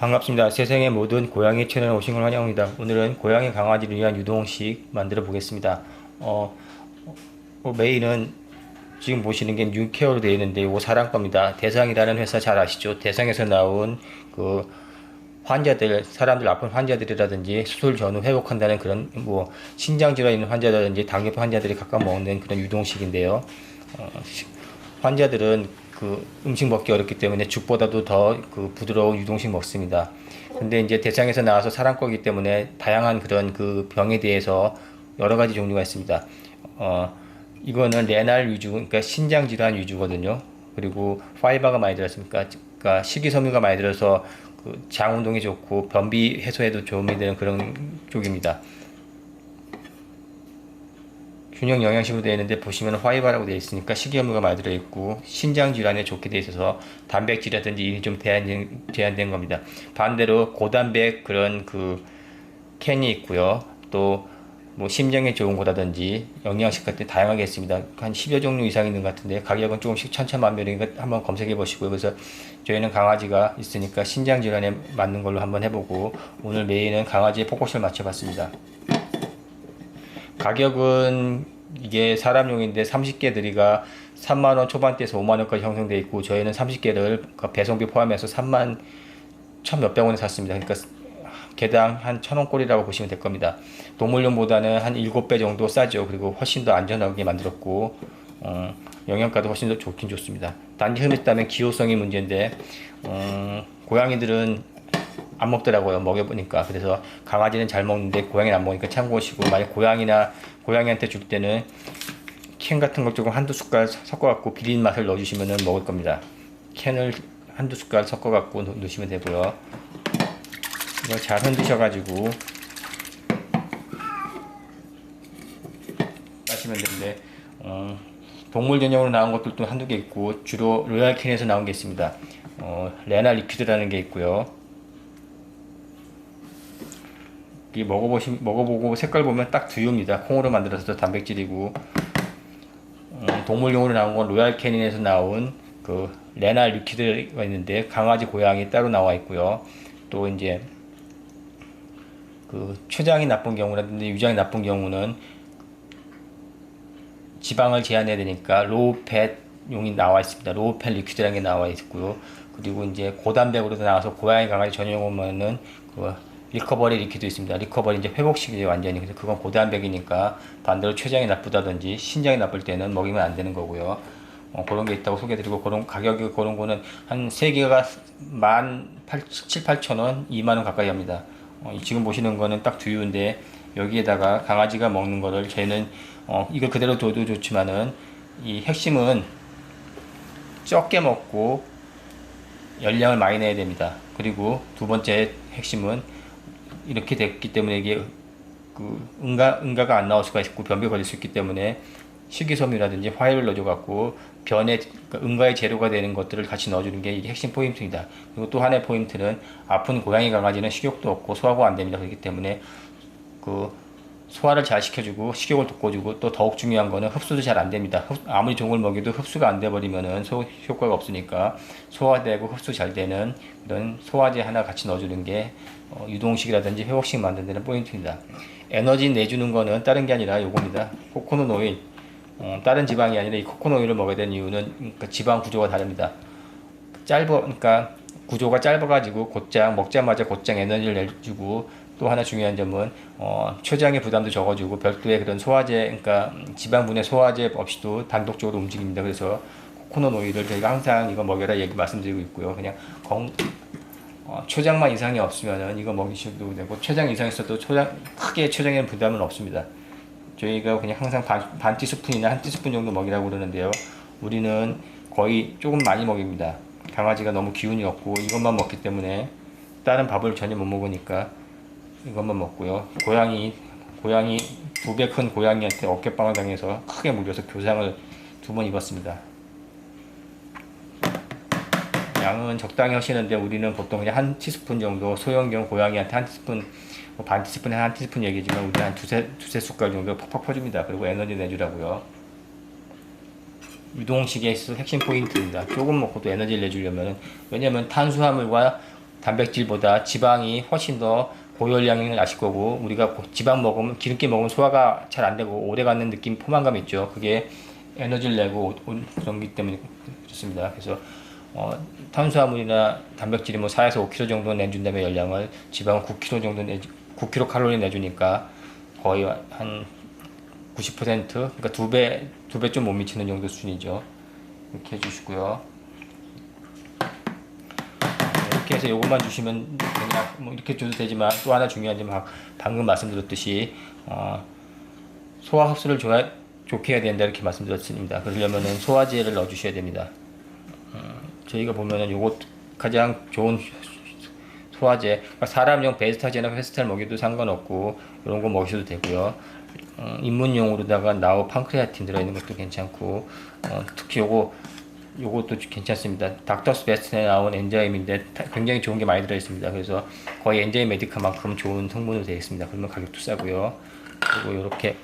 반갑습니다. 세상의 모든 고양이 채널에 오신 걸 환영합니다. 오늘은 고양이 강아지를 위한 유동식 만들어 보겠습니다. 메인은 지금 보시는 게 뉴케어로 되어 있는데 이거 사랑법입니다. 대상이라는 회사 잘 아시죠? 대상에서 나온 그 환자들, 사람들 아픈 환자들이라든지 수술 전후 회복한다는 그런 신장 질환 있는 환자라든지 당뇨병 환자들이 각각 먹는 그런 유동식인데요. 환자들은 그 음식 먹기 어렵기 때문에 죽보다도 더 그 부드러운 유동식 먹습니다. 근데 이제 대장에서 나와서 사람거기 때문에 다양한 그런 그 병에 대해서 여러 가지 종류가 있습니다. 이거는 레날 위주, 그러니까 신장 질환 위주거든요. 그리고 파이버가 많이 들었으니까, 그러니까 식이섬유가 많이 들어서 그 장 운동에 좋고 변비 해소에도 도움이 되는 그런 쪽입니다. 균형 영양식으로 되어 있는데 보시면 화이바라고 되어 있으니까 식이섬유가 많이 들어있고 신장 질환에 좋게 되어 있어서 단백질이라든지 일이 좀 제한된 겁니다. 반대로 고단백 그런 그 캔이 있고요. 또 뭐 심장에 좋은 거라든지 영양식 같은 다양하게 있습니다. 한 10여 종류 이상 있는 것 같은데 가격은 조금씩 천차만별이니까 한번 검색해 보시고요. 그래서 저희는 강아지가 있으니까 신장 질환에 맞는 걸로 한번 해보고 오늘 메인은 강아지의 포커스를 맞춰봤습니다. 가격은 이게 사람용인데 30개들이가 3만원 초반대에서 5만원까지 형성되어 있고 저희는 30개를 배송비 포함해서 3만 1천 몇백 원에 샀습니다. 그러니까 개당 한 1,000원 꼴이라고 보시면 될 겁니다. 동물용보다는 한 7배 정도 싸죠. 그리고 훨씬 더 안전하게 만들었고 영양가도 훨씬 더 좋긴 좋습니다. 단지 흠했다면 기호성이 문제인데 고양이들은 안 먹더라고요. 먹여보니까. 그래서 강아지는 잘 먹는데 고양이는 안 먹으니까 참고하시고, 만약 고양이한테 줄 때는 캔 같은 걸 조금 한두 숟갈 섞어갖고 비린 맛을 넣어주시면 먹을 겁니다. 캔을 한두 숟갈 섞어갖고 넣으시면 되고요. 이걸 잘 흔드셔가지고 하시면 되는데 동물 전용으로 나온 것들도 한두 개 있고 주로 로얄 캔에서 나온 게 있습니다. 레나 리퀴드라는 게 있고요. 먹어보고 색깔 보면 딱 두유입니다. 콩으로 만들어서 단백질이고 동물용으로 나온 건 로얄 캐닌에서 나온 그 레나 리퀴드가 있는데 강아지 고양이 따로 나와 있고요. 또 이제 그 췌장이 나쁜 경우라든지 위장이 나쁜 경우는 지방을 제한해야 되니까 로우팻 용이 나와 있습니다. 로우팻 리퀴드라는 게 나와 있고요. 그리고 이제 고단백으로도 나와서 고양이 강아지 전용으로는 그 리커버리 리퀴드 있습니다. 리커버리 이제 회복식이에요, 완전히. 그래서 그건 고단백이니까 반대로 췌장이 나쁘다든지 신장이 나쁠 때는 먹이면 안 되는 거고요. 그런 게 있다고 소개드리고 그런 가격이 그런 거는 한 3개가 17,000원, 2만원 가까이 합니다. 지금 보시는 거는 딱 두유인데 여기에다가 강아지가 먹는 거를 저희는 이걸 그대로 둬도 좋지만은 이 핵심은 적게 먹고 열량을 많이 내야 됩니다. 그리고 두 번째 핵심은 이렇게 됐기 때문에 이게 그 응가가 안 나올 수가 있고 변비 걸릴 수 있기 때문에 식이섬유라든지 화해를 넣어줘 갖고 변에 그러니까 응가의 재료가 되는 것들을 같이 넣어주는 게 이게 핵심 포인트입니다. 그리고 또 하나의 포인트는 아픈 고양이 강아지는 식욕도 없고 소화가 안 됩니다. 그렇기 때문에 그 소화를 잘 시켜주고 식욕을 돋궈주고 또 더욱 중요한 거는 흡수도 잘 안 됩니다. 아무리 좋은 걸 먹여도 흡수가 안 돼 버리면은 효과가 없으니까 소화되고 흡수 잘 되는 이런 소화제 하나 같이 넣어주는 게 유동식이라든지 회복식 만드는 데는 포인트입니다. 에너지 내주는 거는 다른 게 아니라 요겁니다. 코코넛 오일. 다른 지방이 아니라 이 코코넛 오일을 먹어야 되는 이유는 그러니까 지방 구조가 다릅니다. 그러니까 구조가 짧아가지고 곧장 먹자마자 곧장 에너지를 내주고 또 하나 중요한 점은 췌장의 부담도 적어주고 별도의 그런 소화제, 그러니까 지방분해 소화제 없이도 단독적으로 움직입니다. 그래서 코코넛 오일을 저희가 항상 이거 먹여라 말씀드리고 있고요. 그냥 췌장만 이상이 없으면은 이거 먹이셔도 되고 췌장 이상 있어도 크게 췌장에 부담은 없습니다. 저희가 그냥 항상 반 티스푼이나 한 티스푼 정도 먹이라고 그러는데요. 우리는 거의 조금 많이 먹입니다. 강아지가 너무 기운이 없고 이것만 먹기 때문에 다른 밥을 전혀 못 먹으니까 이것만 먹고요. 고양이 2배 큰 고양이한테 어깨빵을 당해서 크게 물려서 교상을 2번 입었습니다. 양은 적당히 하시는데 우리는 보통 그냥 한 티스푼 정도, 소형견 고양이한테 한 티스푼, 반 티스푼에 한 티스푼 얘기지만 우리 한 두세 숟갈 정도 팍팍 퍼줍니다. 그리고 에너지 내주라고요. 유동식의 핵심 포인트입니다. 조금 먹고도 에너지를 내주려면, 왜냐면 탄수화물과 단백질보다 지방이 훨씬 더 고열량을 나실 거고, 우리가 지방 먹으면, 기름기 먹으면 소화가 잘 안 되고 오래가는 느낌, 포만감 있죠. 그게 에너지를 내고 그런 기 때문에 그렇습니다. 그래서 탄수화물이나 단백질이 뭐 4에서 5kg 정도 내준다면 열량을, 지방은 9kg 정도 9kcal 칼로리 내주니까 거의 한 90%, 그러니까 두 배 좀 못 미치는 정도 수준이죠. 이렇게 해주시고요. 이렇게 해서 요것만 주시면 그냥 뭐 이렇게 줘도 되지만, 또 하나 중요한 점은 방금 말씀드렸듯이 소화 흡수를 좋게 해야 된다 이렇게 말씀드렸습니다. 그러려면은 소화제를 넣어 주셔야 됩니다. 저희가 보면은 요것 가장 좋은 소화제, 그러니까 사람용 베스타제나 페스탈 먹여도 상관없고 이런 거 먹으셔도 되고요. 입문용으로다가 나우 판크레아틴 들어있는 것도 괜찮고, 특히 요것도 괜찮습니다. 닥터스 베스트에 나온 엔자임인데 굉장히 좋은 게 많이 들어있습니다. 그래서 거의 엔자임 메디카만큼 좋은 성분으로 되어 있습니다. 그러면 가격도 싸고요. 그리고 이렇게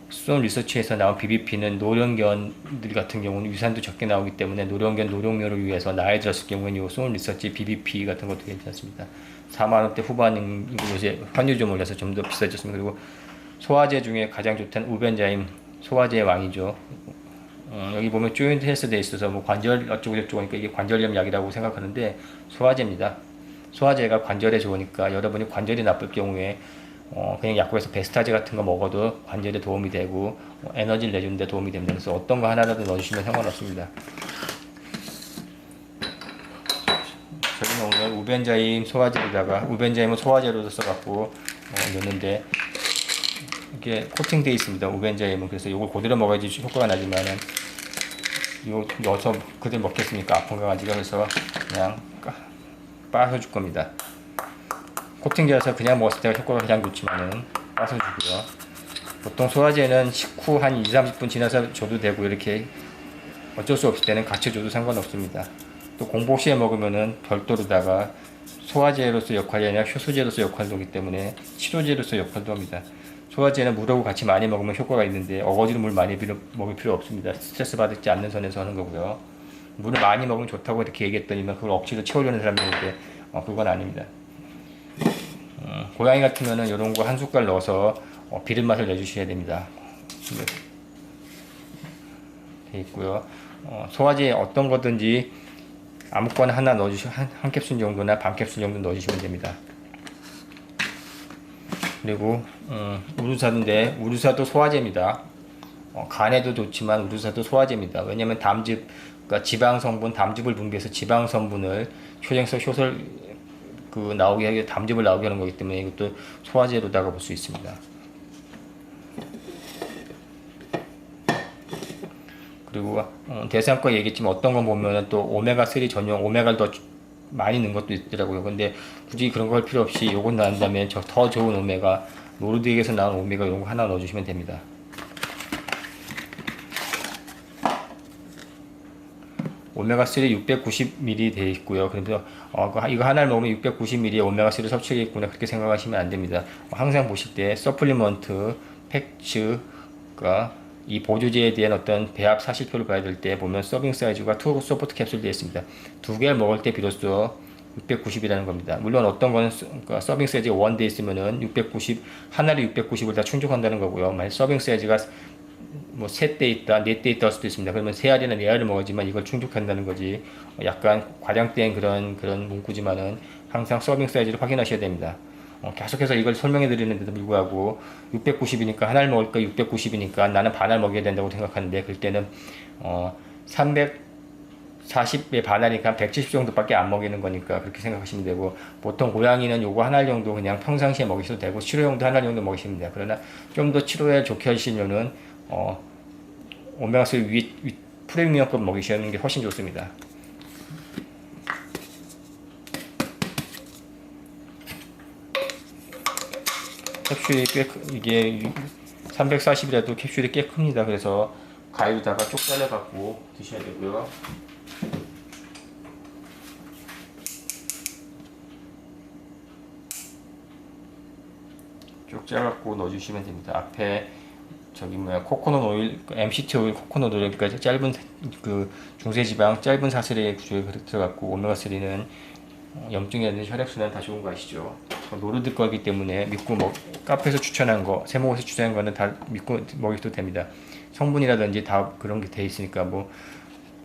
수온 리서치에서 나온 BBP는 노령견들 같은 경우는 유산도 적게 나오기 때문에 노령견 노령묘를 위해서 나이 들었을 경우에는 이 수온 리서치 BBP 같은 것도 괜찮습니다. 4만원대 후반이고 요새 환율 좀 올려서 좀 더 비싸졌습니다. 그리고 소화제 중에 가장 좋다는 우벤자임, 소화제의 왕이죠. 여기 보면 조인트 헬스 돼 있어서 뭐 관절 어쩌고저쩌고 하니까 이게 관절염 약이라고 생각하는데 소화제입니다. 소화제가 관절에 좋으니까 여러분이 관절이 나쁠 경우에 그냥 약국에서 베스타제 같은 거 먹어도 관절에 도움이 되고 에너지를 내주는 데 도움이 됩니다. 그래서 어떤 거 하나라도 넣어주시면 상관없습니다. 저희는 오늘 우벤자임 소화제로다가, 우벤자임은 소화제로 써갖고 넣는데 이게 코팅되어 있습니다. 우벤자임은. 그래서 이걸 그대로 먹어야지 효과가 나지만은 이거 넣어서 그대로 먹겠습니까? 아픈 강아지가. 그래서 그냥 빠서 줄 겁니다. 코팅되어서 그냥 먹었을 때가 효과가 가장 좋지만은 빠서 주고요. 보통 소화제는 식후 한 2-30분 지나서 줘도 되고, 이렇게 어쩔 수 없을 때는 같이 줘도 상관없습니다. 또 공복 시에 먹으면은 별도로다가 소화제로서 역할이 아니라 효소제로서 역할도 하기 때문에 치료제로서 역할도 합니다. 소화제는 물하고 같이 많이 먹으면 효과가 있는데 어거지로 물 많이 먹을 필요 없습니다. 스트레스 받지 않는 선에서 하는 거고요. 물을 많이 먹으면 좋다고 이렇게 얘기했더니만 그걸 억지로 채우려는 사람이 있는데 그건 아닙니다. 고양이 같으면은 이런 거 한 숟갈 넣어서 비린 맛을 내주셔야 됩니다. 돼 있고요. 소화제 어떤 거든지 아무거나 하나 넣어주시면 한 캡슐 정도나 반 캡슐 정도 넣어주시면 됩니다. 그리고 우루사인데 우루사도 소화제입니다. 간에도 좋지만 우루사도 소화제입니다. 왜냐하면 담즙, 그러니까 지방 성분, 담즙을 분비해서 지방 성분을 효소를 나오게 하게, 담즙을 나오게 하는 거기 때문에 이것도 소화제로다가 볼 수 있습니다. 그리고 대상과 얘기했지만 어떤 건 보면은 또 오메가3 전용 오메가를 더 많이 넣은 것도 있더라고요. 근데 굳이 그런 거 할 필요 없이 요건 나온다면 더 좋은 오메가, 노르딕에서 나온 오메가 이런 거 하나 넣어주시면 됩니다. 오메가3 690ml 되어 있고요. 그래서 이거 하나를 먹으면 690ml의 오메가3를 섭취하겠구나 그렇게 생각하시면 안 됩니다. 항상 보실 때 서플리먼트 팩츠가 이 보조제에 대한 어떤 배합 사실표를 봐야 될 때 보면 서빙 사이즈가 2 서포트 캡슐 되어 있습니다. 두 개를 먹을 때 비로소 690이라는 겁니다. 물론 어떤 거는 서빙 사이즈가 1 돼 있으면은 690, 하나를 690을 다 충족한다는 거고요. 만약 서빙 사이즈가 뭐 3대 있다, 4대 있다 할 수도 있습니다. 그러면 3알이나 4알을 먹어야지만 이걸 충족한다는 거지. 약간 과장된 그런 문구지만은 항상 서빙 사이즈를 확인하셔야 됩니다. 계속해서 이걸 설명해 드리는데도 불구하고 690이니까 하나를 먹을까 690이니까 나는 반알 먹여야 된다고 생각하는데, 그럴 때는 340의 반알이니까 170 정도밖에 안 먹이는 거니까 그렇게 생각하시면 되고, 보통 고양이는 요거 하나 정도 그냥 평상시에 먹이셔도 되고 치료용도 하나 정도 먹이시면 돼요. 그러나 좀 더 치료에 좋게 하시려면 오메가3 프리미엄급 먹이시는 게 훨씬 좋습니다. 캡슐이 이게 340이라도 캡슐이 꽤 큽니다. 그래서 가위로다가 쪽 잘라 갖고 드셔야 되고요. 쪽 잘라 갖고 넣어주시면 됩니다. 앞에 코코넛 오일, MCT 오일, 코코넛 오일까지 짧은 중세지방 짧은 사슬의 구조에 들어갔고, 오메가3는 염증이라든지 혈액순환 다 좋은 거 아시죠? 노르드 거기 때문에 믿고 카페에서 추천한 거, 세모에서 추천한 거는 다 믿고 먹여도 됩니다. 성분이라든지 다 그런 게 돼 있으니까 뭐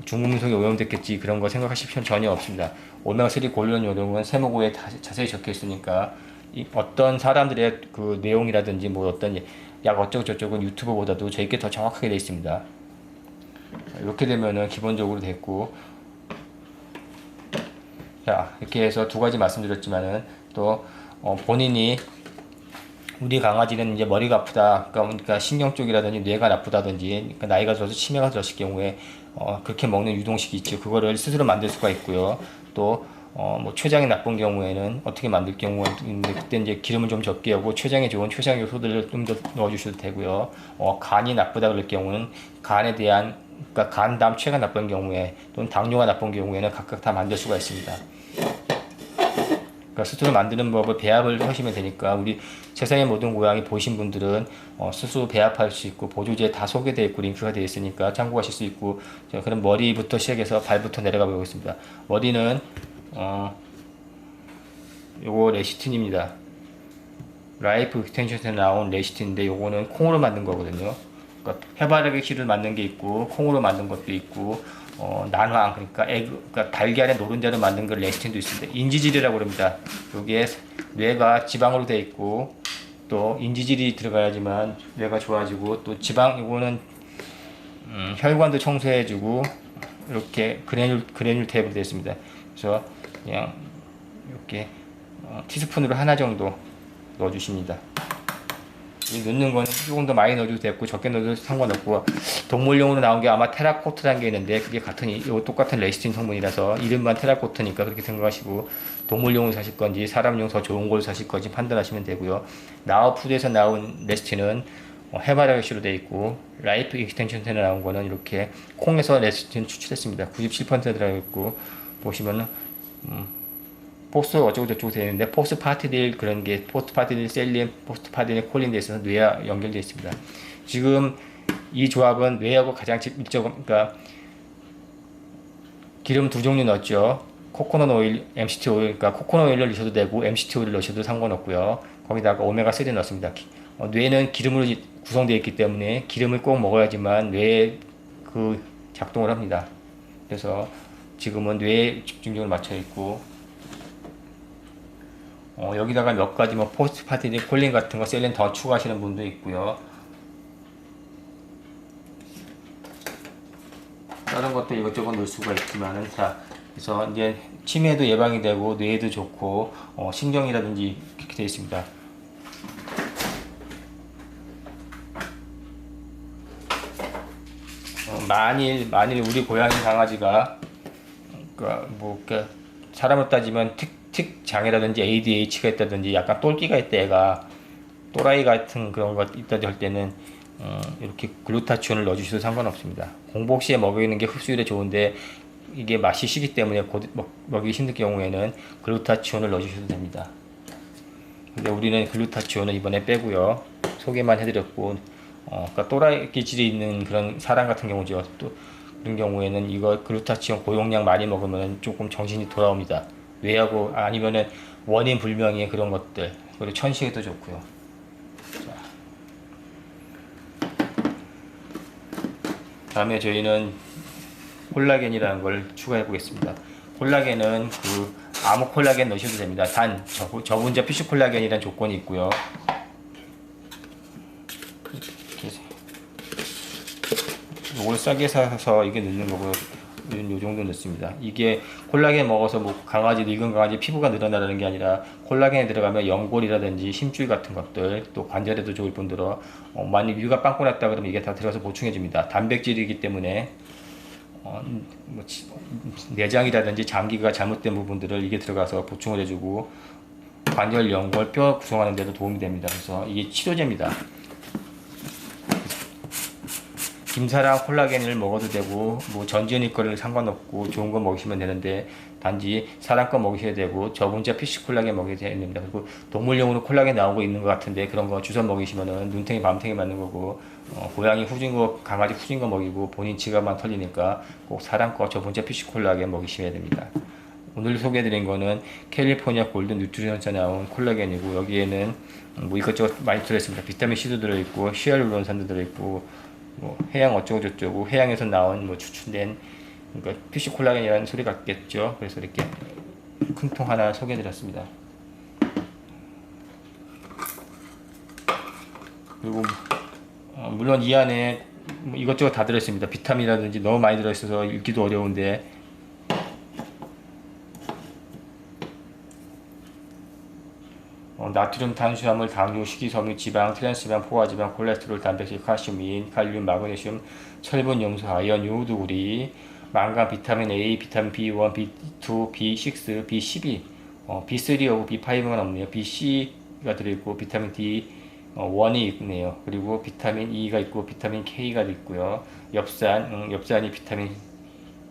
중금속이 오염됐겠지 그런 거 생각하실 필요는 전혀 없습니다. 오메가3 골련 요령은 세모고에 자세히 적혀 있으니까 어떤 사람들의 그 내용이라든지 뭐 어떤 약 어쩌고 저쩌고는 유튜버보다도 저희께 더 정확하게 되어 있습니다. 이렇게 되면은 기본적으로 됐고, 자 이렇게 해서 두 가지 말씀드렸지만은 또 본인이 우리 강아지는 이제 머리가 아프다, 그러니까 신경 쪽이라든지 뇌가 나쁘다든지, 그러니까 나이가 들어서 치매가 들었을 경우에 그렇게 먹는 유동식이 있죠. 그거를 스스로 만들 수가 있고요. 또 뭐 췌장이 나쁜 경우에는 어떻게 만들 경우인데 그때 이제 기름을 좀 적게 하고 췌장에 좋은 췌장 요소들을 좀 더 넣어주셔도 되고요. 간이 나쁘다 그럴 경우는 간에 대한, 그러니까 간 다음 췌가 나쁜 경우에 또는 당뇨가 나쁜 경우에는 각각 다 만들 수가 있습니다. 그러니까 스스로 만드는 법을 배합을 하시면 되니까 우리 세상의 모든 고양이 보신 분들은 스스로 배합할 수 있고 보조제 다 소개되어 있고 링크가 되어 있으니까 참고하실 수 있고, 자, 그럼 머리부터 시작해서 발부터 내려가 보겠습니다. 머리는 요거 레시틴입니다. 라이프 익스텐션에서 나온 레시틴인데 요거는 콩으로 만든 거거든요. 그러니까 해바라기 씨를 만든 게 있고 콩으로 만든 것도 있고 난황, 그러니까 그러니까 달걀의 노른자로 만든 그 레시틴도 있습니다. 인지질이라고 그럽니다. 여기에 뇌가 지방으로 되어 있고 또 인지질이 들어가야지만 뇌가 좋아지고, 또 지방 이거는 혈관도 청소해주고 이렇게 그래놀 테이프로 되어 있습니다. 그래서 그냥 이렇게 티스푼으로 하나 정도 넣어주십니다. 넣는 건 조금 더 많이 넣어도 되고 적게 넣어도 상관없고, 동물용으로 나온 게 아마 테라코트라는 게 있는데 그게 똑같은 레시틴 성분이라서 이름만 테라코트니까 그렇게 생각하시고 동물용으로 사실 건지 사람용 더 좋은 걸 사실 건지 판단하시면 되고요. 나우푸드에서 나온 레시틴은 해바라기씨로 되어 있고 라이프 익스텐션에서 나온 거는 이렇게 콩에서 레시틴 추출했습니다. 97% 들어있고 보시면은 포스 어쩌고 저쩌고 되어 있는데 포스파티딜, 그런 게 포스파티딜 셀린, 포스파티딜 콜린 돼 있어서 뇌와 연결되어 있습니다. 지금 이 조합은 뇌하고 가장 그러니까 기름 두 종류 넣었죠. 코코넛 오일, MCT 오일, 그러니까 코코넛 오일을 넣으셔도 되고 MCT 오일을 넣으셔도 상관없고요. 거기다가 오메가3를 넣습니다. 뇌는 기름으로 구성되어 있기 때문에 기름을 꼭 먹어야지만 뇌에 그 작동을 합니다. 그래서 지금은 뇌에 집중적으로 맞춰 있고, 여기다가 몇 가지 뭐 포스파티딜 콜린 같은 거 셀린 더 추가하시는 분도 있고요. 다른 것도 이것저것 넣을 수가 있지만은, 자, 그래서 이제 치매도 예방이 되고 뇌에도 좋고 신경이라든지 이렇게 되어 있습니다. 만일 우리 고양이 강아지가 사람을 따지면 특 장애라든지 ADH가 있다든지 약간 똘끼가 있다, 애가 또라이 같은 그런 것 있다든지 할 때는 이렇게 글루타치온을 넣어주셔도 상관없습니다. 공복 시에 먹이는 게 흡수율에 좋은데 이게 맛이 시기 때문에 먹이기 힘들 경우에는 글루타치온을 넣어주셔도 됩니다. 근데 우리는 글루타치온은 이번에 빼고요. 소개만 해드렸고, 그러니까 또라이 기질이 있는 그런 사람 같은 경우죠. 또 그런 경우에는 이거 글루타치온 고용량 많이 먹으면 조금 정신이 돌아옵니다. 뇌하고 아니면은 원인 불명의 그런 것들, 그리고 천식에도 좋고요. 자, 다음에 저희는 콜라겐이라는 걸 추가해 보겠습니다. 콜라겐은 아무 콜라겐 넣으셔도 됩니다. 단 저분자 피쉬 콜라겐이라는 조건이 있고요. 이걸 싸게 사서 이게 넣는 거고요. 요 정도 넣습니다. 이게 콜라겐 먹어서 뭐 강아지, 늙은 강아지 피부가 늘어나는 게 아니라 콜라겐에 들어가면 연골이라든지 힘줄 같은 것들, 또 관절에도 좋을 뿐더러 만약 위가 빵꾸 났다 그러면 이게 다 들어가서 보충해 줍니다. 단백질이기 때문에 내장이라든지 장기가 잘못된 부분들을 이게 들어가서 보충을 해주고 관절, 연골, 뼈 구성하는 데도 도움이 됩니다. 그래서 이게 치료제입니다. 김사랑 콜라겐을 먹어도 되고 뭐 전지현이 거를 상관없고 좋은 거 먹으시면 되는데, 단지 사람 거 먹으셔야 되고 저분자 피쉬 콜라겐 먹여야 됩니다. 그리고 동물용으로 콜라겐 나오고 있는 것 같은데 그런 거 주워 먹이시면은 눈탱이 밤탱이 맞는 거고, 고양이 후진 거, 강아지 후진 거 먹이고 본인 지갑만 털리니까 꼭 사람 거 저분자 피쉬 콜라겐 먹이셔야 됩니다. 오늘 소개해드린 거는 캘리포니아 골든 뉴트리션에서 나온 콜라겐이고, 여기에는 뭐 이것저것 많이 들어있습니다. 비타민 C도 들어있고, 히알루론산도 들어있고, 뭐 해양 어쩌고 저쩌고, 해양에서 나온 뭐 추출된, 그러니까 피쉬 콜라겐이라는 소리 같겠죠. 그래서 이렇게 큰 통 하나 소개해드렸습니다. 그리고 물론 이 안에 뭐 이것저것 다 들어있습니다. 비타민이라든지 너무 많이 들어있어서 읽기도 어려운데, 나트륨, 탄수화물, 당류, 식이섬유, 지방, 트랜스지방, 포화지방, 콜레스테롤, 단백질, 칼슘, 민, 칼륨, 마그네슘, 철분, 염소, 아연, 요오드, 우리, 망간, 비타민 A, 비타민 B1, B2, B6, B12, B3하고 B5만 없네요. BC가 들어있고, 비타민 D 1이 있네요. 그리고 비타민 E가 있고, 비타민 K가 있고요. 엽산이 비타민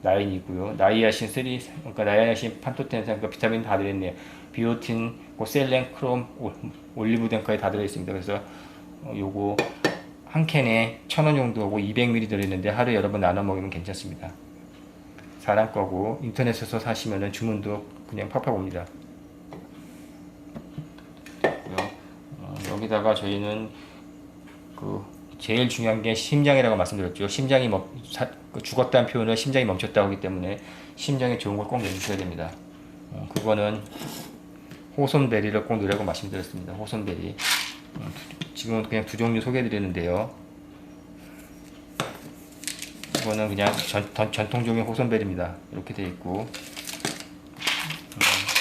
9이고요. 나이아신 3, 그러니까 나이아신, 판토텐산, 그러니까 비타민 다 들어있네요. 비오틴, 셀렌, 크롬, 올리브덴까지 다 들어있습니다. 그래서 요거 한 캔에 1,000원 정도 하고 200ml 들어있는데 하루에 여러 번 나눠 먹으면 괜찮습니다. 사람 거고 인터넷에서 사시면은 주문도 그냥 팍팍 옵니다. 여기다가 저희는 그 제일 중요한 게 심장이라고 말씀드렸죠. 심장이 죽었다는 표현을 심장이 멈췄다고 하기 때문에 심장에 좋은 걸 꼭 내주셔야 됩니다. 그거는 호손베리를 꼭 넣으라고 말씀드렸습니다. 호손베리. 지금은 그냥 두 종류 소개해드리는데요. 이거는 그냥 전통적인 호손베리입니다. 이렇게 되어 있고,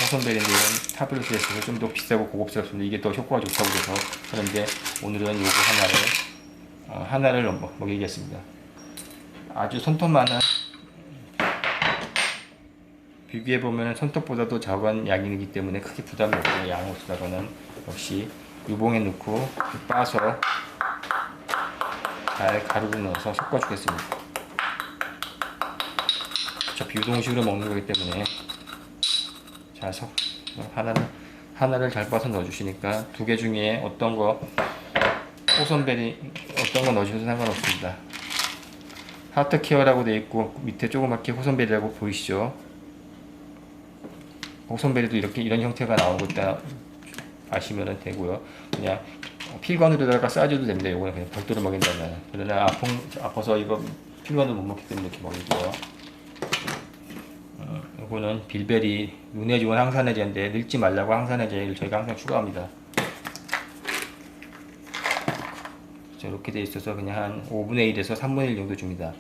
호손베리인데 이건 타블렛에 있어서 좀 더 비싸고 고급스럽습니다. 이게 더 효과가 좋다고 해서. 그런데 오늘은 요거 하나를 먹이겠습니다. 아주 손톱만한, 비교해보면 손톱보다도 작은 양이기 때문에 크게 부담이 없고요. 양을 쓰다가는 역시 유봉에 넣고 빠서 잘 가루를 넣어서 섞어주겠습니다. 어차피 유동식으로 먹는 거기 때문에 잘 하나를 잘 빠서 넣어주시니까 두 개 중에 어떤 거 넣어주셔도 상관없습니다. 하트케어라고 되어 있고 밑에 조그맣게 호선베리라고 보이시죠? 호선베리도 이런 형태가 나오고 있다 아시면 되고요. 그냥 필관으로다가 싸줘도 됩니다. 이거는 그냥 별도로 먹인다면. 그러나 아파서 이거 필관으로 못 먹기 때문에 이렇게 먹이고요. 이거는 빌베리, 눈에 좋은 항산화제인데 늙지 말라고 항산화제를 저희가 항상 추가합니다. 이렇게 돼 있어서 그냥 한 5분의 1에서 3분의 1 정도 줍니다.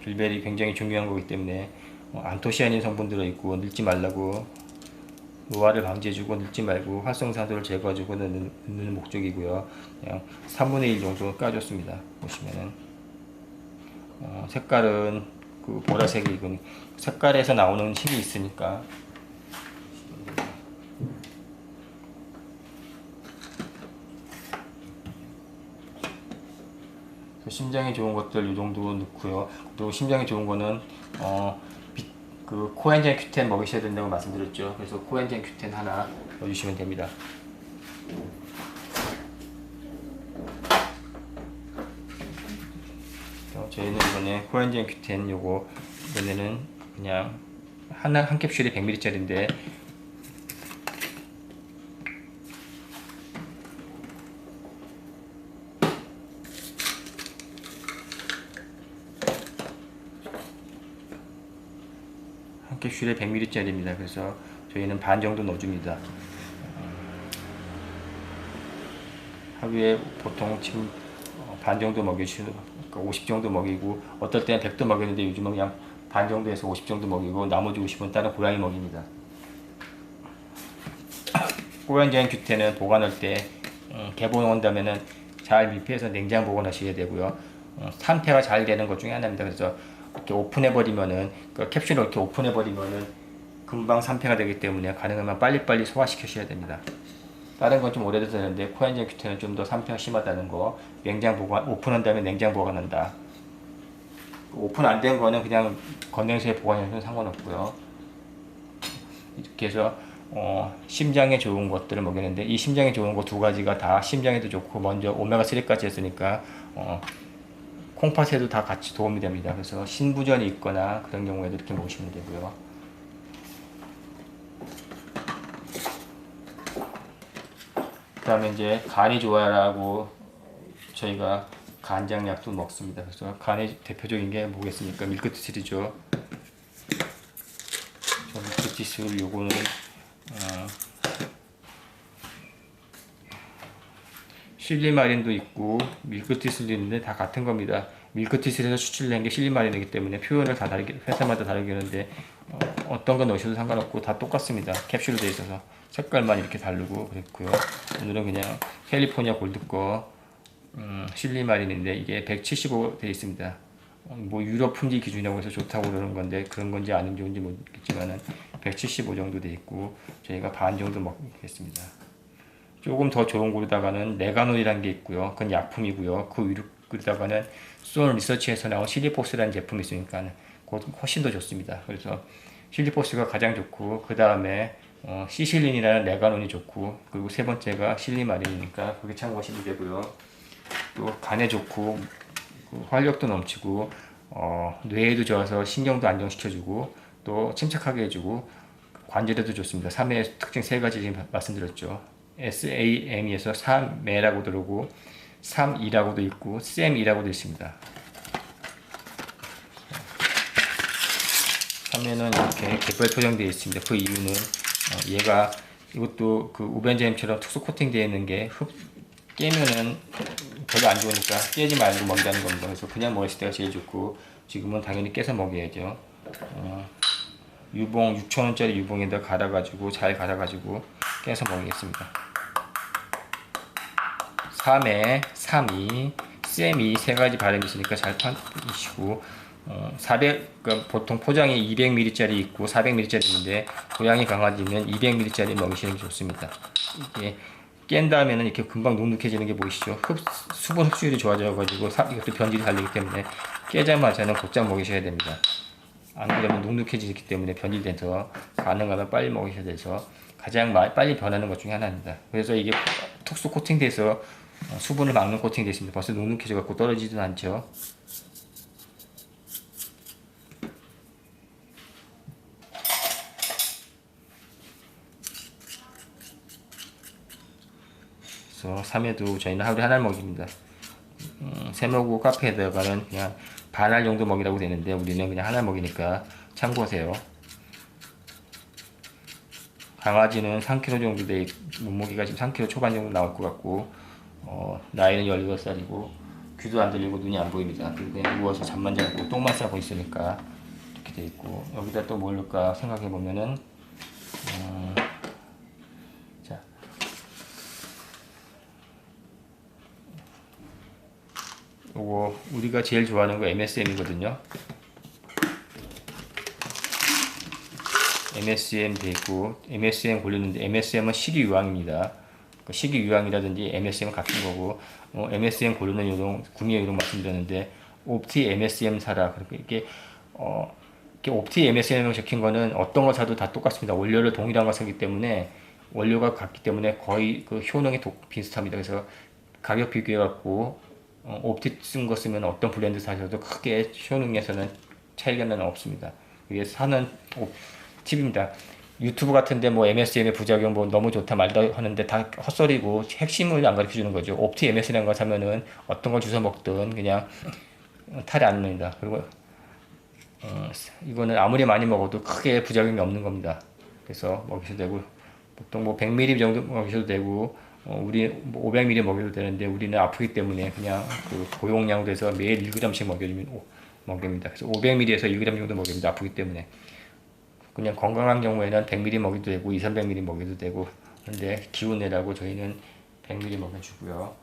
빌베리 굉장히 중요한 거기 때문에 안토시아닌 성분 들어있고 늙지 말라고, 노화를 방지해주고 늙지 말고 활성산소를 제거해주고 넣는 목적이고요. 그냥 3분의 1 정도 까줬습니다. 보시면은 색깔은 그 보라색이 색깔에서 나오는 힘이 있으니까 심장에 좋은 것들 이 정도 넣고요. 그리고 심장에 좋은 거는 그 코엔자임 Q10 먹이셔야 된다고 말씀드렸죠. 그래서 코엔자임 Q10 하나 넣어주시면 됩니다. 저희는 이번에 코엔자임 Q10 이번에는 그냥 한 캡슐이 100ml짜리인데 한 캡슐에 100ml짜리입니다. 그래서 저희는 반 정도 넣어줍니다. 하루에 보통 지금 반 정도 먹이시고 50 정도 먹이고, 어떨 때는 100도 먹였는데 요즘은 그냥 반 정도에서 50 정도 먹이고 나머지 50은 다른 고양이 먹입니다. 코엔자임 Q10은 보관할 때 개봉한다면은 잘密閉해서 냉장 보관하셔야 되고요. 산패가 잘 되는 것 중에 하나입니다. 그래서 이렇게 오픈해버리면은, 그 캡슐을 이렇게 오픈해버리면은 금방 산패가 되기 때문에 가능하면 빨리빨리 소화시키셔야 됩니다. 다른 건 좀 오래돼서 되는데 코엔자임 Q10은 좀 더 산패가 심하다는 거. 냉장 보관, 오픈한 다음에 냉장 보관한다. 오픈 안 된 거는 그냥 건냉수에 보관해도 상관없고요. 이렇게 해서 심장에 좋은 것들을 먹였는데, 이 심장에 좋은 거 두 가지가 다 심장에도 좋고, 먼저 오메가3까지 했으니까 콩팥에도 다 같이 도움이 됩니다. 그래서 신부전이 있거나 그런 경우에도 이렇게 먹으시면 되고요. 그 다음에 이제 간이 좋아라고 저희가 간장약도 먹습니다. 그래서 간의 대표적인 게 뭐겠습니까? 밀크티슬이죠. 밀크티슬 요거는 실리마린도 있고 밀크티슬도 있는데 다 같은 겁니다. 밀크티슬에서 추출된 게 실리마린이기 때문에 표현을 다 다르게, 회사마다 다르게 하는데 어떤 거 넣으셔도 상관없고 다 똑같습니다. 캡슐로 되어 있어서 색깔만 이렇게 다르고 그랬고요. 오늘은 그냥 캘리포니아 골드 거 실리마린인데 이게 175 되어 있습니다. 뭐 유럽 품질 기준이라고 해서 좋다고 그러는 건데 그런 건지 아닌 좋은지 모르겠지만은 175 정도 되어 있고 저희가 반 정도 먹겠습니다. 조금 더 좋은 곳에다가는 레가놀이라는 게 있고요. 그건 약품이고요. 그 위로다가는 수원 리서치에서 나온 실리포스라는 제품이 있으니까 훨씬 더 좋습니다. 그래서 실리포스가 가장 좋고 그 다음에 시실린이라는 레가논이 좋고 그리고 세 번째가 실리마린이니까 그게 참고하시면 되고요. 또 간에 좋고 활력도 넘치고 뇌에도 좋아서 신경도 안정시켜주고 또 침착하게 해주고 관절에도 좋습니다. 3의 특징 세 가지 지금 말씀드렸죠. SAM에서 3매라고 들어오고 3이라고도 있고 SAM이라고도 있습니다. 3매는 이렇게 개별 표정되어 있습니다. 그 이유는 얘가 이것도 그 우벤젠처럼 특수 코팅되어 있는 게 깨면은 별로 안 좋으니까 깨지 말고 먹자는 겁니다. 그래서 그냥 먹을 때가 제일 좋고 지금은 당연히 깨서 먹여야죠. 유봉 6,000원짜리 유봉에다 갈아가지고 잘 갈아가지고 깨서 먹겠습니다. 3회, 3이, 쌤이 세 가지 발음이 있으니까 잘 파시고 400, 그러니까 보통 포장이 200ml짜리 있고 400ml짜리 있는데 고양이 강아지는 200ml짜리 먹이시는 게 좋습니다. 이게 깬 다음에는 이렇게 금방 눅눅해지는 게 보이시죠? 수분 흡수율이 좋아져가지고 이것도 변질이 달리기 때문에 깨자마자는 곧장 먹이셔야 됩니다. 안 그러면 눅눅해지기 때문에 변질돼서 가능하면 빨리 먹이셔야 돼서 가장 빨리 변하는 것 중에 하나입니다. 그래서 이게 특수 코팅돼서 수분을 막는 코팅되어 있습니다. 벌써 눅눅해져 갖고 떨어지지도 않죠. 그래서 3회도 저희는 하루에 하나를 먹입니다. 새먹고 카페에다가는 그냥 반알 정도 먹이라고 되는데 우리는 그냥 하나 먹이니까 참고하세요. 강아지는 3kg 정도 돼, 몸무게가 지금 3kg 초반 정도 나올 것 같고 나이는 18살이고 귀도 안 들리고 눈이 안 보입니다. 그냥 누워서 잠만 자고 똥만 싸고 있으니까 이렇게 돼 있고 여기다 또 뭘 넣을까 생각해 보면은 자 요거 우리가 제일 좋아하는 거 MSM이거든요. MSM 돼 있고 MSM 고르는데 MSM은 식이유황입니다. 식이유황이라든지 MSM은 같은 거고 MSM 고르는 요령 구매 요령 말씀드렸는데 옵티 MSM 사라 그렇게 이렇게 옵티 MSM을 적힌 거는 어떤 거 사도 다 똑같습니다. 원료를 동일한 거 사기 때문에 원료가 같기 때문에 거의 그 효능이 비슷합니다. 그래서 가격 비교해 갖고 옵티 쓴 거 쓰면 어떤 브랜드 사셔도 크게 효능에서는 차이가 없습니다. 이게 사는 팁입니다. 유튜브 같은데 뭐 MSM의 부작용 뭐 너무 좋다 말다 하는데 다 헛소리고 핵심을 안 가르쳐 주는 거죠. 옵티 MS라는 거 사면은 어떤 걸 주워 먹든 그냥 탈이 안 납니다. 그리고 이거는 아무리 많이 먹어도 크게 부작용이 없는 겁니다. 그래서 먹이셔도 되고 보통 뭐 100ml 정도 먹이셔도 되고 우리 뭐 500ml 먹여도 되는데 우리는 아프기 때문에 그냥 그 고용량으로 해서 매일 1g씩 먹입니다. 그래서 500ml에서 1g 정도 먹입니다. 아프기 때문에. 그냥 건강한 경우에는 100ml 먹여도 되고 200~300ml 먹여도 되고 근데 기운 내라고 저희는 100ml 먹여주고요.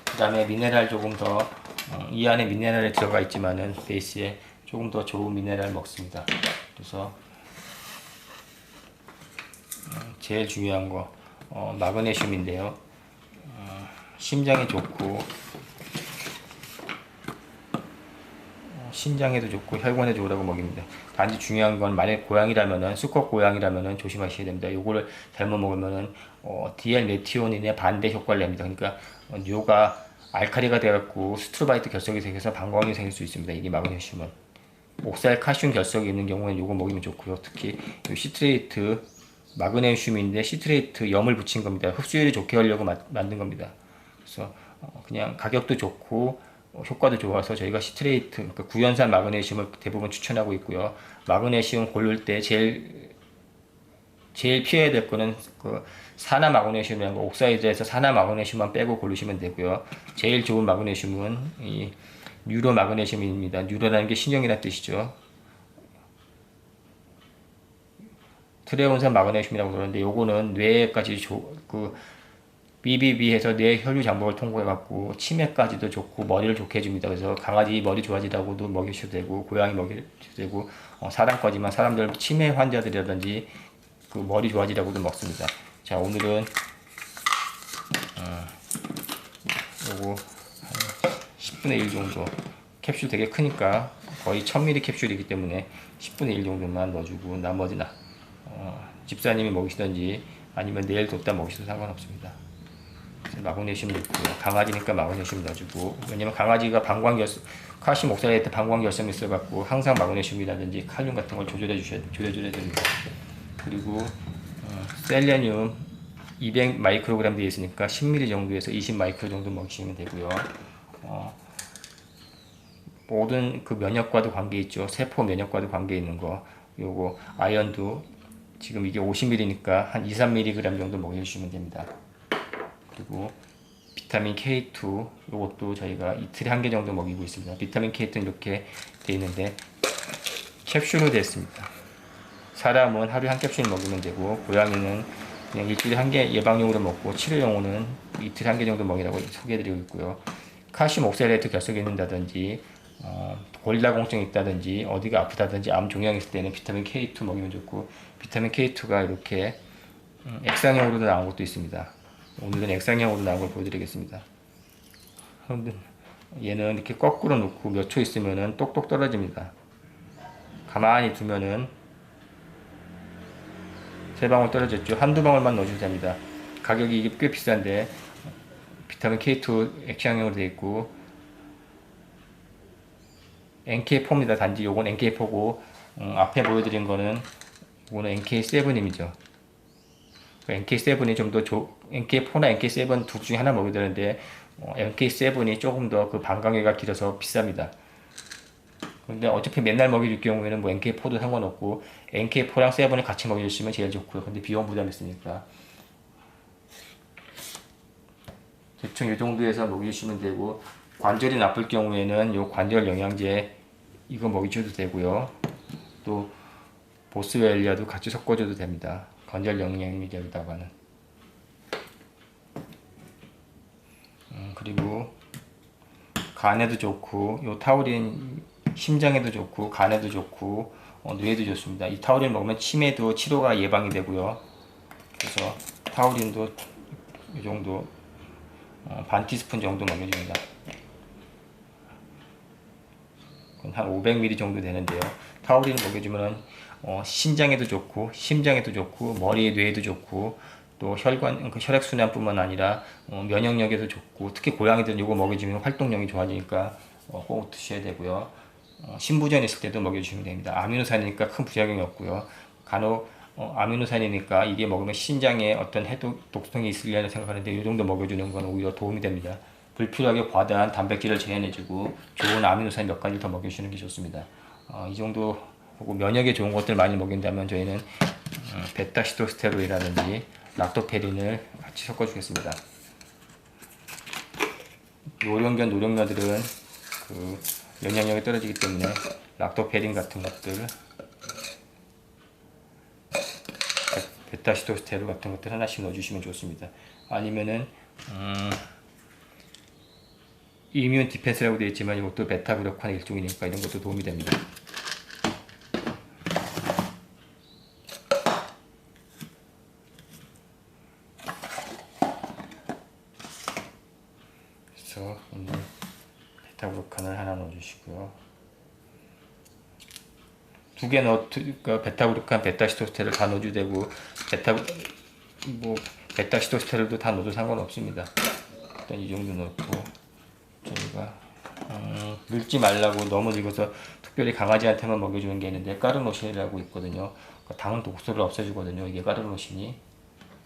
그 다음에 미네랄 조금 더 이 안에 미네랄이 들어가 있지만은 베이스에 조금 더 좋은 미네랄 먹습니다. 그래서 제일 중요한 거 마그네슘인데요. 심장에 좋고 신장에도 좋고 혈관에 좋으라고 먹입니다. 단지 중요한 건 만약 고양이라면은 수컷 고양이라면은 조심하셔야 됩니다. 요거를 잘못 먹으면은 DL 메티오닌의 반대 효과를 냅니다. 그러니까 뇌가 알카리가 되어갖고 스트로바이트 결석이 생겨서 방광이 생길 수 있습니다. 이게 마그네슘은. 옥살 칼슘 결석이 있는 경우는 요거 먹이면 좋고요. 특히 요 시트레이트 마그네슘인데 시트레이트 염을 붙인 겁니다. 흡수율이 좋게 하려고 만든 겁니다. 그래서 그냥 가격도 좋고 효과도 좋아서 저희가 시트레이트 그러니까 구연산 마그네슘을 대부분 추천하고 있고요. 마그네슘 고를 때 제일 피해야 될 거는 그 산화 마그네슘이라는 거 옥사이드에서 산화 마그네슘만 빼고 고르시면 되고요. 제일 좋은 마그네슘은 이 뉴로 마그네슘입니다. 뉴로라는 게 신경이라는 뜻이죠. 트레온산 마그네슘이라고 그러는데 요거는 뇌까지 BBB해서 뇌 혈류 장벽을 통과해 갖고 치매까지도 좋고 머리를 좋게 해줍니다. 그래서 강아지 머리 좋아지라고도 먹이셔도 되고 고양이 먹이셔도 되고 사람까지만 사람들 치매 환자들이라든지 그 머리 좋아지라고도 먹습니다. 자, 오늘은 요거 10분의 1 정도 캡슐 되게 크니까 거의 1000ml 캡슐이기 때문에 10분의 1 정도만 넣어주고 나머지는 집사님이 먹이시든지 아니면 내일 뒀다 먹이셔도 상관없습니다. 마그네슘 넣고요. 강아지니까 마그네슘 넣어주고 왜냐면 강아지가 칼슘 옥살레이트 방광결석이 있어갖고 항상 마그네슘이라든지 칼륨 같은 걸 조절해줘야 됩니다. 그리고 셀레늄 200 마이크로그램 되어 있으니까 10ml 정도에서 20 마이크로 정도 먹이시면 되고요. 모든 그 면역과도 관계 있죠. 세포 면역과도 관계 있는 거. 요거 아연도 지금 이게 50ml니까 한 2-3mg 정도 먹여주시면 됩니다. 그리고 비타민 K2 요것도 저희가 이틀에 1개 정도 먹이고 있습니다. 비타민 K2는 이렇게 되어 있는데 캡슐로 되어 있습니다. 사람은 하루에 한 캡슐 먹이면 되고 고양이는 그냥 일주일에 1개 예방용으로 먹고 치료용으로는 이틀에 1개 정도 먹이라고 소개해드리고 있고요. 칼슘 옥살레이트 결석이 있는다든지 골다공증이 있다든지 어디가 아프다든지 암 종양이 있을 때는 비타민 K2 먹이면 좋고 비타민 K2가 이렇게 액상형으로도 나온 것도 있습니다. 오늘은 액상형으로 나온 걸 보여드리겠습니다. 얘는 이렇게 거꾸로 놓고 몇 초 있으면은 똑똑 떨어집니다. 가만히 두면은 3방울 떨어졌죠. 한두 방울만 넣어주면 됩니다. 가격이 이게 꽤 비싼데 비타민 K2 액상형으로 되어 있고 NK4입니다. 단지 요건 NK4고 앞에 보여드린 거는 이거는 NK7입니다. NK7이 좀 더 NK4나 NK7 둘 중에 하나 먹여야 되는데 NK7이 조금 더 그 방광계가 길어서 비쌉니다. 근데 어차피 맨날 먹여줄 경우에는 뭐 NK4도 상관없고 NK4랑 7을 같이 먹여주시면 제일 좋고요. 근데 비용 부담이 있으니까 대충 이 정도에서 먹여주시면 되고 관절이 나쁠 경우에는 요 관절 영양제 이거 먹여줘도 되고요. 또 보스웰리아도 같이 섞어줘도 됩니다. 관절 영양제로다가는 그리고 간에도 좋고 요 타우린 심장에도 좋고 간에도 좋고 뇌에도 좋습니다. 이 타우린 먹으면 치매도 치료가 예방이 되고요. 그래서 타우린도 이 정도 반 티스푼 정도 먹여줍니다. 한 500ml 정도 되는데요. 타우린을 먹여주면 신장에도 좋고 심장에도 좋고 머리 뇌에도 좋고 또 혈액순환뿐만 아니라 면역력에도 좋고 특히 고양이들은 이거 먹여주면 활동력이 좋아지니까 꼭 드셔야 되고요. 신부전 있을 때도 먹여주시면 됩니다. 아미노산이니까 큰 부작용이 없고요. 간혹 아미노산이니까 이게 먹으면 신장에 어떤 해독 독성이 있으려는 생각하는데 이 정도 먹여주는 건 오히려 도움이 됩니다. 불필요하게 과다한 단백질을 제한해주고 좋은 아미노산 몇 가지 더 먹여주시는 게 좋습니다. 이 정도 하고 면역에 좋은 것들 많이 먹인다면 저희는 베타시토스테로이라든지 락토페린을 같이 섞어주겠습니다. 노령견 노령녀들은 그 면역력이 떨어지기 때문에 락토페린 같은 것들 베타시토스테로 같은 것들 하나씩 넣어주시면 좋습니다. 아니면은 이뮤 디펜스라고 되어 있지만 이것도 베타그루칸의 일종이니까 이런 것도 도움이 됩니다. 그래서 오늘 베타그루칸을 하나 넣어주시고요. 두 개 그러니까 베타그루칸, 베타시토스테를 다 넣어도 되고 베타시토스테를도 다 넣어도 상관없습니다. 일단 이 정도 넣고 늙지 말라고 너무 늙어서 특별히 강아지한테만 먹여주는 게 있는데 까르노신이라고 있거든요. 당은 독소를 없애주거든요. 이게 까르노신이.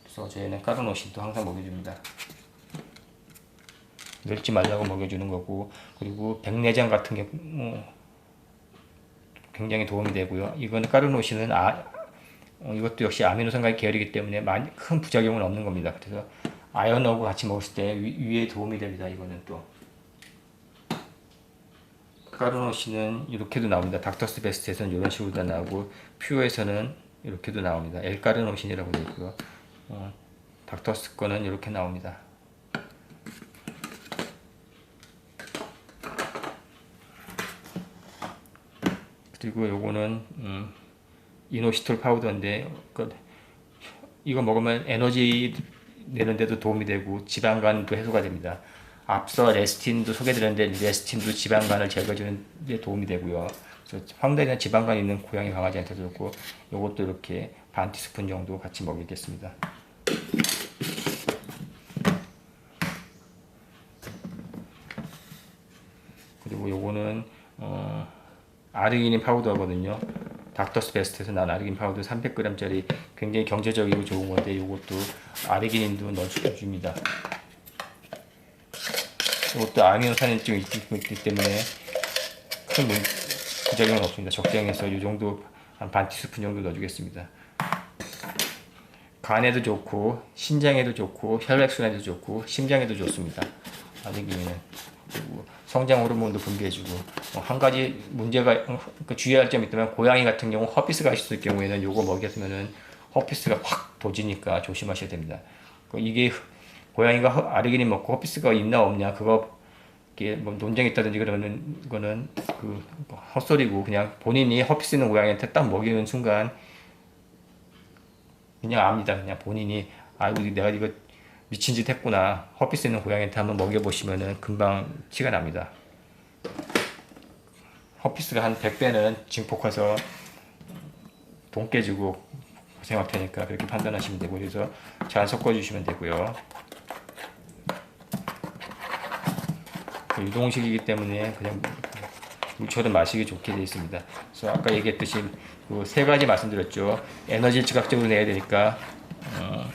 그래서 저희는 까르노신도 항상 먹여줍니다. 늙지 말라고 먹여주는 거고, 그리고 백내장 같은 게 굉장히 도움이 되고요. 이건 까르노신은 이것도 역시 아미노산과의 계열이기 때문에 큰 부작용은 없는 겁니다. 그래서 아연하고 같이 먹었을 때 위에 도움이 됩니다. 이거는 또 까르노신은 이렇게도 나옵니다. 닥터스 베스트에서는 이런 식으로 나오고 퓨어에서는 이렇게도 나옵니다. L까르노신이라고 되어 있고요. 닥터스 거는 이렇게 나옵니다. 그리고 요거는 이노시톨 파우더인데 이거 먹으면 에너지 내는데도 도움이 되고 지방간도 해소가 됩니다. 앞서 레스틴도 소개드렸는데 레스틴도 지방간을 제거해주는 데 도움이 되고요. 그래서 황달이나 지방간 있는 고양이 강아지한테도 좋고, 요것도 이렇게 반 티스푼 정도 같이 먹이겠습니다. 그리고 요거는 아르기닌 파우더거든요. 닥터스 베스트에서 난 아르기닌 파우더 300g짜리 굉장히 경제적이고 좋은 건데, 요것도 아르기닌도 넣어줍니다. 이것도 아미노산이 있기 때문에 큰 부작용은 없습니다. 적정해서 이 정도 한 반 티스푼 정도 넣어주겠습니다. 간에도 좋고 신장에도 좋고 혈액순환에도 좋고 심장에도 좋습니다. 아르기닌은. 그리고 성장 호르몬도 분비해주고, 한 가지 문제가 주의할 점이 있다면, 고양이 같은 경우 허피스가 있을 경우에는 요거 먹였으면은 허피스가 확 도지니까 조심하셔야 됩니다. 이게 고양이가 아르기닌 먹고 허피스가 있나 없냐, 그거 뭐 논쟁이 있다든지 그러는 거는 헛소리고, 그냥 본인이 허피스 있는 고양이한테 딱 먹이는 순간 그냥 압니다. 그냥 본인이 아이고 내가 이거 미친 짓 했구나, 허피스 있는 고양이한테 한번 먹여보시면은 금방 티가 납니다. 허피스가 한 100배는 증폭해서 돈 깨지고 고생할 테니까 그렇게 판단하시면 되고, 그래서 잘 섞어주시면 되고요. 유동식이기 때문에 그냥 물처럼 마시기 좋게 되어 있습니다. 그래서 아까 얘기했듯이 그 세 가지 말씀드렸죠. 에너지를 즉각적으로 내야 되니까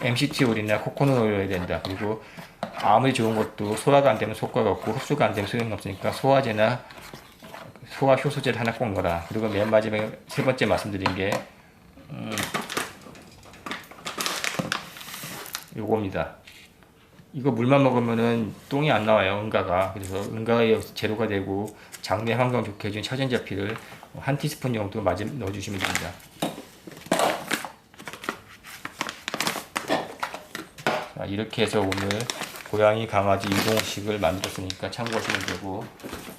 MCT 오일이나 코코넛 오일을 해야 된다. 그리고 아무리 좋은 것도 소화가 안 되면 효과가 없고 흡수가 안 되면 소용이 없으니까 소화제나 소화 효소제를 하나 꼭 넣어라. 그리고 맨 마지막에 세 번째 말씀드린 게 요겁니다. 이거 물만 먹으면은 똥이 안 나와요, 응가가. 그래서 응가의 제로가 되고 장내 환경 좋게 해준 차전자피를 한 티스푼 정도 넣어주시면 됩니다. 자, 이렇게 해서 오늘 고양이 강아지 유동식을 만들었으니까 참고하시면 되고,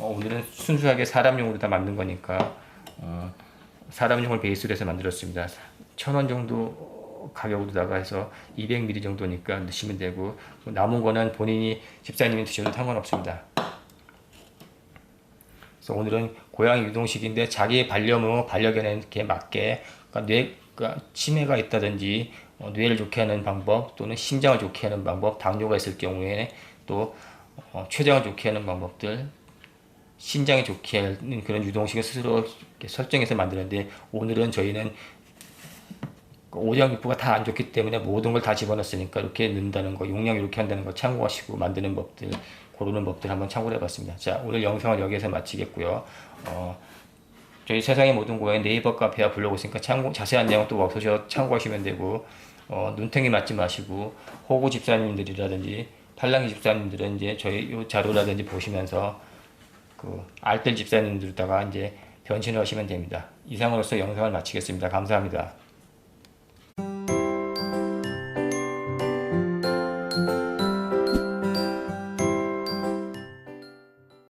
오늘은 순수하게 사람용으로 다 만든 거니까 사람용을 베이스로 해서 만들었습니다. 1,000원 정도 가격으로다가 해서 200ml 정도니까 넣으시면 되고, 남은 거는 본인이 집사님이 드셔도 상관없습니다. 그래서 오늘은 고양이 유동식인데 자기의 반려묘 반려견에게 맞게, 그러니까 치매가 있다든지 뇌를 좋게 하는 방법, 또는 심장을 좋게 하는 방법, 당뇨가 있을 경우에 또 췌장을 좋게 하는 방법들, 신장에 좋게 하는 그런 유동식을 스스로 설정해서 만드는데, 오늘은 저희는 오장육부가 다 안 좋기 때문에 모든 걸 다 집어넣었으니까 이렇게 넣는다는 거, 용량 이렇게 한다는 거 참고하시고 만드는 법들, 고르는 법들 한번 참고를 해봤습니다. 자, 오늘 영상을 여기서 마치겠고요. 저희 세상의 모든 고양이 네이버 카페와 블로그 있으니까 자세한 내용 또 와서 참고하시면 되고, 눈탱이 맞지 마시고 호구 집사님들이라든지 팔랑이 집사님들은 이제 저희 요 자료라든지 보시면서 알뜰 집사님들다가 이제 변신을 하시면 됩니다. 이상으로서 영상을 마치겠습니다. 감사합니다.